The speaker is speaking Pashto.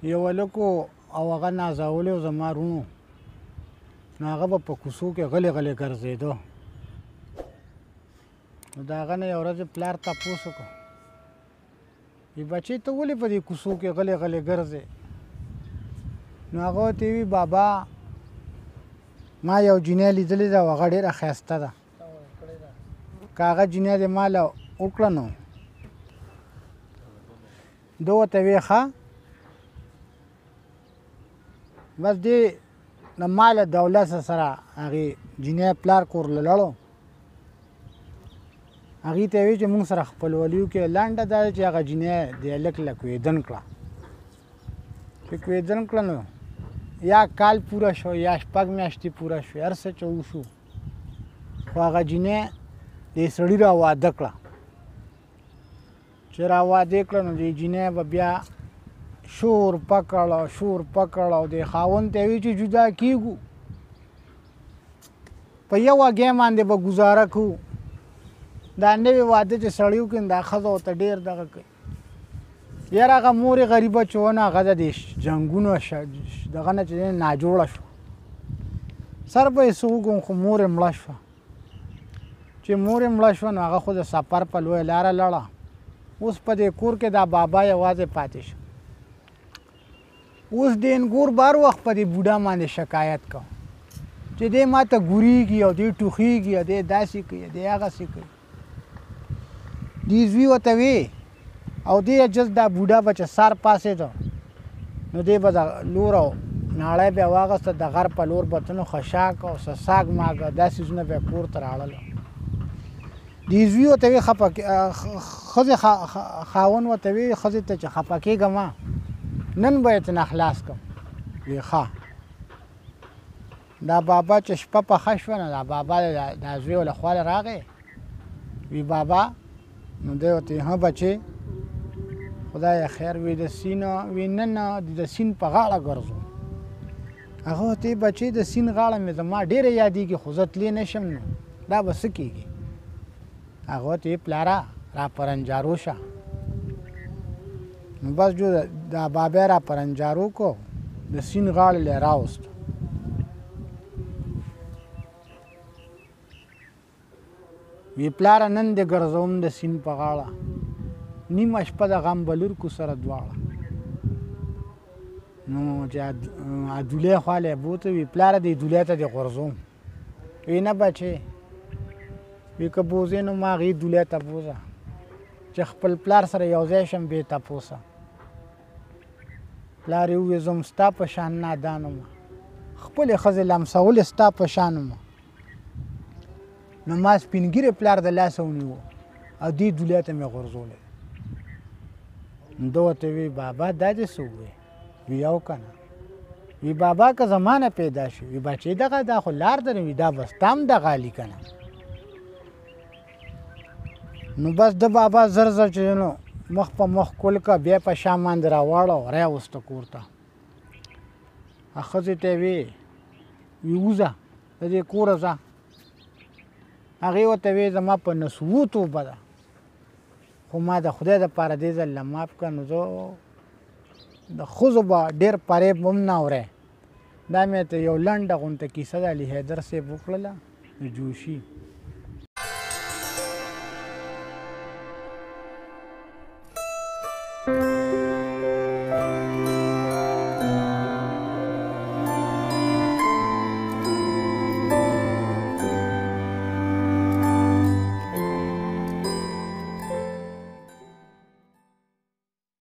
یو هلک او هغه نازولی و زما رونو نو هغه به په کوڅو کې غلی غلی ګرځېده. نو د هغه نه یو ورځ پلار تپوس وکړو وی بچی ته ولې په دې کوڅو کې غلی غلی ګرځې؟ نو هغه ورته وی بابا ما یو جینۍ لیدلې ده او هغه ډېره ښایسته ده که هغه جینۍ دې ما له وکړه نو ده ورته وی ښه بس دې د مال دولت سره هغې جینۍ پلار کور له لړو هغې ته یې وی چې موږ سره خپلولي وکړې لنډه دا ده چې هغه جینۍ د هلک له کوېدن کړه چې کوېدن کړه نو یا کال پوره شو یا شپږ میاشتې پوره شوې هر څه چې وشو خو هغه جینۍ دې سړي را واده کړه چې را واده کړه نو دې جینۍ به بیا شور پکړ او د خاوند ته وی چې جدا کیږو په یو هګۍ باندې به ګزاره کوو دا نوی واده چې سړی وکړي دا ښځه ورته ډېر دغه کوي یاره هغه مور یې غریبه چې ونه هغه د جنګونو دغه نه چې ناجوړه شوه سر به یې څه وکړم خو مور یې مړه شوه چې مور یې مړه شوه نو هغه خو د سفر په لویه لاره لړه اوس په دې کور کې دا بابا یوازې پاتې شو اوس دینګور بار وخت په دې بوډا باندې شکایت کو چې دې ما ته ګورېږي او دې ټوخېږي او دې داسې کوي دې هغسې کوي دې زوی ورته وی او دې جز دا بوډا به چې سر پاسېده نو دې به د لور او ناړی به یې واغسته د غر په لور به تنو خشاک او ساګ ماګه دا څیزونه به یې کور ته راوړله دې زوی ورته وی ښځې خاوند ورته وی ښځې ته چې خفه کېږم نن به یې ترنه خلاص کړم وی ښه دا بابا چې شپه پخه شوه نو دا بابا دا زوی له خواله راغی وی بابا نو دی ورته ها بچې خدای خیر وی د سیند وی نه نه د سیند په غاړه ګرځو هغه ورته بچې د سیند غاړه مې زما ډېره یادېږي خو زه تللی نه شم نو دا به څه کېږي هغه ورته پلاره را پرنجارو شه نو بس جو دا بابا را پرنجارو کو د سیند غاړې له راوست وی پلاره نن دې ګرځوم د سیند په غاړه نیمه شپه د غم بلورکو سره دواړه نو چې دولۍ خواله یې بوته وی پلاره دې دولۍ ته دې غورځوم وی نه بچې وی که بوځې نو ما هغې دولۍ ته بوځه چې خپل پلار سره یو ځای شم بې تپوسه پلار یې وویل زه ستا په شان نادان وم خپلې ښځې لمسولې ستا په شان وم نو ما سپین ږیرې پلار د لاسه ونیو او دې دولۍ ته مې غورځولی نو ده ورته وی بابا دا دې څه ووایې وی او که نه وی بابا که زما نه پیدا شي وی بچې دغه دا خو لار ده وی دا به ستا هم دغه علي که نه نو بس د بابا زر زر چې نو مخ په مخ کول که بیا په شا باندې راواړه راوسته کور ته ښځې ته یې وی وځه د دې کوره ځه هغې ورته وی زما په نسوو توبه ده خو ما د خدای دپاره دې ځل له معاف کړه نو زه د ښځو به ډېر فریب هم نه اورئ دا مې ته یو لنډه غونته کیسه د علي حیدر صاحب وکړله د جوشي